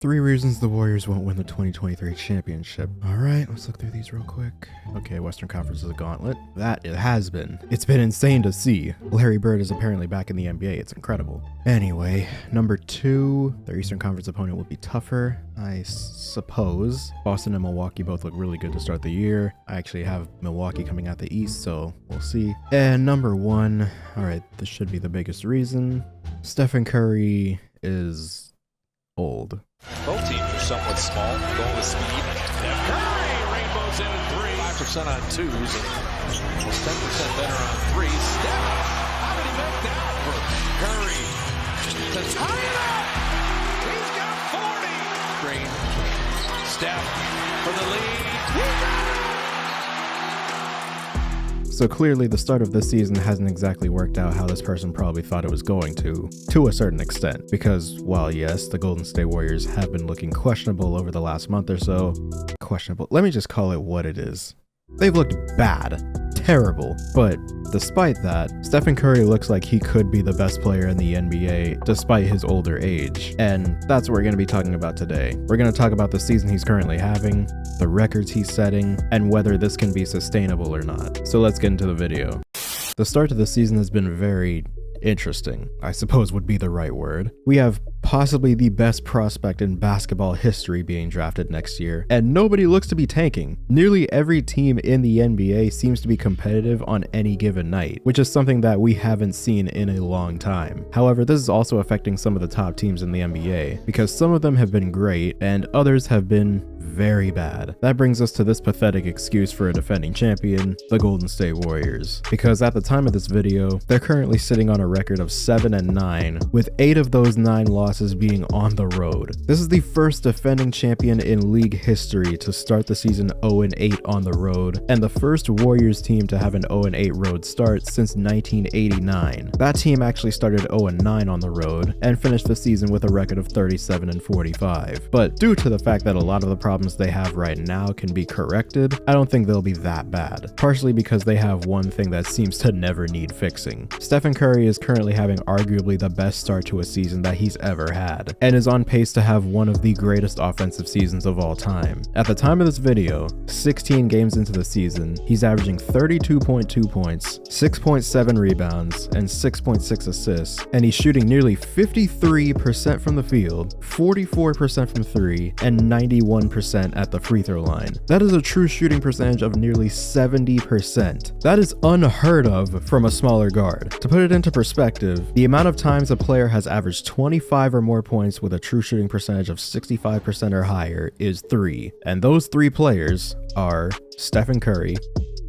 3 reasons the Warriors won't win the 2023 championship. All right, let's look through these real quick. Okay, Western Conference is a gauntlet. That it has been. It's been insane to see. Larry Bird is apparently back in the NBA. It's incredible. Anyway, number 2, their Eastern Conference opponent will be tougher, I suppose. Boston and Milwaukee both look really good to start the year. I actually have Milwaukee coming out the East, so we'll see. And number 1, all right, this should be the biggest reason. Stephen Curry is old. Both teams are somewhat small. Goal to speed. Steph Curry rainbows in at 3. 5% on 2s and almost 10% better on 3s. Steph, how did he make that for Curry to tie it up? He's got 40. Green. Steph for the lead. He got it! So clearly the start of this season hasn't exactly worked out how this person probably thought it was going to a certain extent. Because while yes, the Golden State Warriors have been looking questionable over the last month or so, let me just call it what it is. They've looked bad, terrible, but despite that, Stephen Curry looks like he could be the best player in the NBA despite his older age. And that's what we're going to be talking about today. We're going to talk about the season he's currently having, the records he's setting, and whether this can be sustainable or not. So let's get into the video. The start to the season has been very interesting, I suppose would be the right word. We have possibly the best prospect in basketball history being drafted next year, and nobody looks to be tanking. Nearly every team in the NBA seems to be competitive on any given night, which is something that we haven't seen in a long time. However, this is also affecting some of the top teams in the NBA, because some of them have been great and others have been very bad. That brings us to this pathetic excuse for a defending champion, the Golden State Warriors. Because at the time of this video, they're currently sitting on a record of 7-9, with 8 of those 9 losses being on the road. This is the first defending champion in league history to start the season 0-8 on the road, and the first Warriors team to have an 0-8 road start since 1989. That team actually started 0-9 on the road and finished the season with a record of 37-45. But due to the fact that a lot of the problems they have right now can be corrected, I don't think they'll be that bad. Partially because they have one thing that seems to never need fixing. Stephen Curry is currently having arguably the best start to a season that he's ever had, and is on pace to have one of the greatest offensive seasons of all time. At the time of this video, 16 games into the season, he's averaging 32.2 points, 6.7 rebounds, and 6.6 assists, and he's shooting nearly 53% from the field, 44% from 3, and 91% at the free throw line. That is a true shooting percentage of nearly 70%. That is unheard of from a smaller guard. To put it into perspective, the amount of times a player has averaged 25 or more points with a true shooting percentage of 65% or higher is 3. And those 3 players are Stephen Curry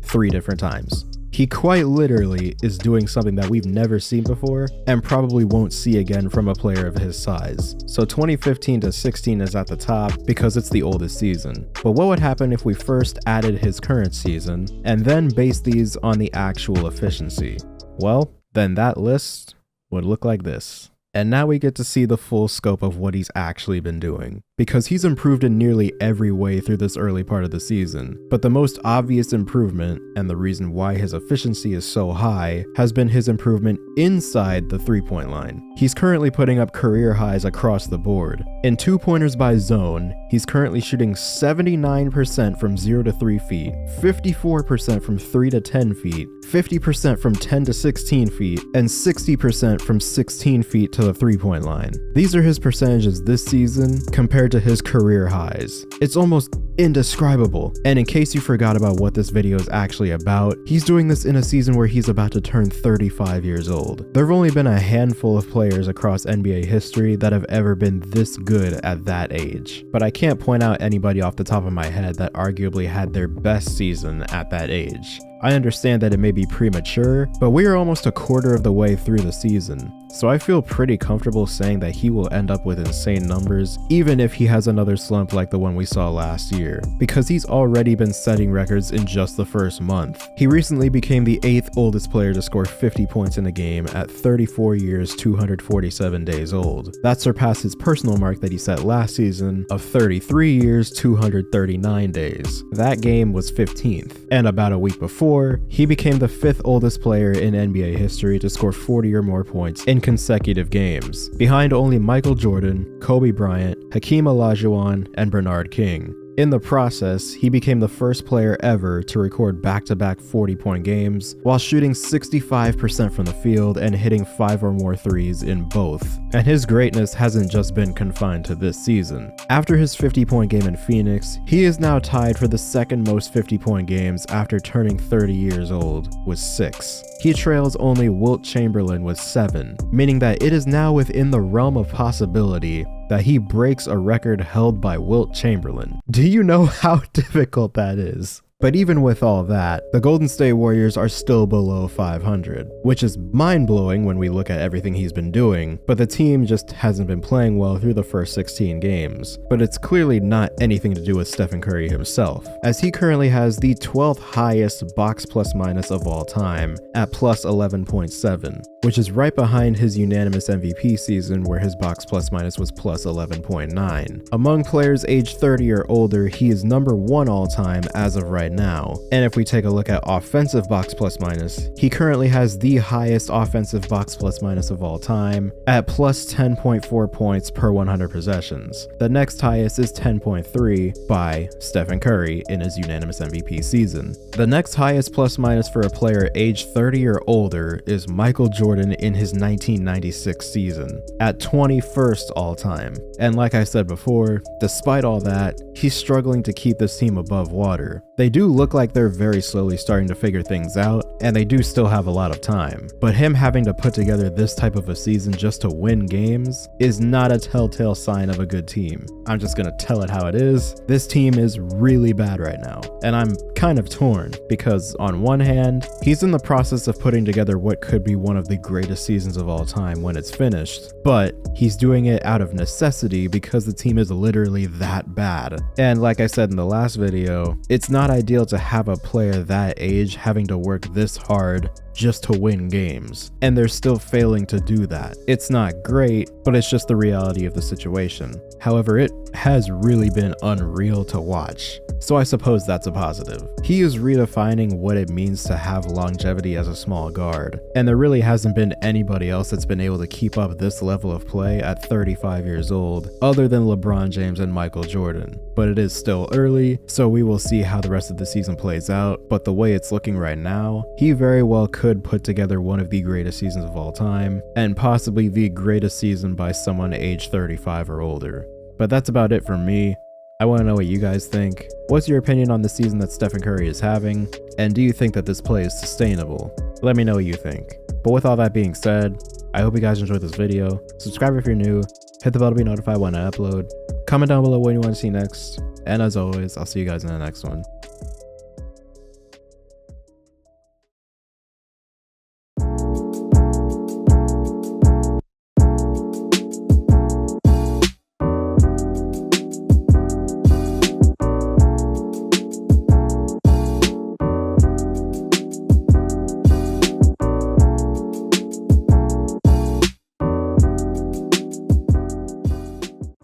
3 different times. He quite literally is doing something that we've never seen before and probably won't see again from a player of his size. So 2015 to 16 is at the top because it's the oldest season. But what would happen if we first added his current season and then based these on the actual efficiency? Well, then that list would look like this. And now we get to see the full scope of what he's actually been doing, because he's improved in nearly every way through this early part of the season. But the most obvious improvement, and the reason why his efficiency is so high, has been his improvement inside the 3-point line. He's currently putting up career highs across the board. In 2-pointers by zone, he's currently shooting 79% from 0 to 3 feet, 54% from 3 to 10 feet, 50% from 10 to 16 feet, and 60% from 16 feet to the 3-point line. These are his percentages this season compared to his career highs. It's almost indescribable. And in case you forgot about what this video is actually about, he's doing this in a season where he's about to turn 35 years old. There have only been a handful of players across NBA history that have ever been this good at that age. But I can't point out anybody off the top of my head that arguably had their best season at that age. I understand that it may be premature, but we are almost a quarter of the way through the season. So I feel pretty comfortable saying that he will end up with insane numbers, even if he has another slump like the one we saw last year, because he's already been setting records in just the first month. He recently became the 8th oldest player to score 50 points in a game at 34 years, 247 days old. That surpassed his personal mark that he set last season of 33 years, 239 days. That game was 15th, and about a week before, he became the 5th oldest player in NBA history to score 40 or more points in consecutive games, behind only Michael Jordan, Kobe Bryant, Hakeem Olajuwon, and Bernard King. In the process, he became the first player ever to record back-to-back 40-point games while shooting 65% from the field and hitting 5 or more threes in both. And his greatness hasn't just been confined to this season. After his 50-point game in Phoenix, he is now tied for the second most 50-point games after turning 30 years old with 6. He trails only Wilt Chamberlain with 7, meaning that it is now within the realm of possibility that he breaks a record held by Wilt Chamberlain. Do you know how difficult that is? But even with all that, the Golden State Warriors are still below 500, which is mind-blowing when we look at everything he's been doing, but the team just hasn't been playing well through the first 16 games. But it's clearly not anything to do with Stephen Curry himself, as he currently has the 12th highest box plus minus of all time at plus 11.7, which is right behind his unanimous MVP season where his box plus minus was plus 11.9. Among players aged 30 or older, he is number 1 all time as of right now. And if we take a look at offensive box plus minus, he currently has the highest offensive box plus minus of all time at plus 10.4 points per 100 possessions. The next highest is 10.3 by Stephen Curry in his unanimous MVP season. The next highest plus minus for a player aged 30 or older is Michael Jordan in his 1996 season at 21st all time. And like I said before, despite all that, he's struggling to keep this team above water. They do look like they're very slowly starting to figure things out, and they do still have a lot of time. But him having to put together this type of a season just to win games is not a telltale sign of a good team. I'm just gonna tell it how it is. This team is really bad right now, and I'm kind of torn because on one hand, he's in the process of putting together what could be one of the greatest seasons of all time when it's finished, but he's doing it out of necessity because the team is literally that bad. And like I said in the last video, it's not ideal to have a player that age having to work this hard just to win games, and they're still failing to do that. It's not great, but it's just the reality of the situation. However, it has really been unreal to watch, so I suppose that's a positive. He is redefining what it means to have longevity as a small guard, and there really hasn't been anybody else that's been able to keep up this level of play at 35 years old, other than LeBron James and Michael Jordan. But it is still early, so we will see how the rest of the season plays out, but the way it's looking right now, he very well could put together one of the greatest seasons of all time, and possibly the greatest season by someone aged 35 or older. But that's about it for me. I want to know what you guys think. What's your opinion on the season that Stephen Curry is having? And do you think that this play is sustainable? Let me know what you think. But with all that being said, I hope you guys enjoyed this video. Subscribe if you're new, hit the bell to be notified when I upload, comment down below what you want to see next, and as always, I'll see you guys in the next one.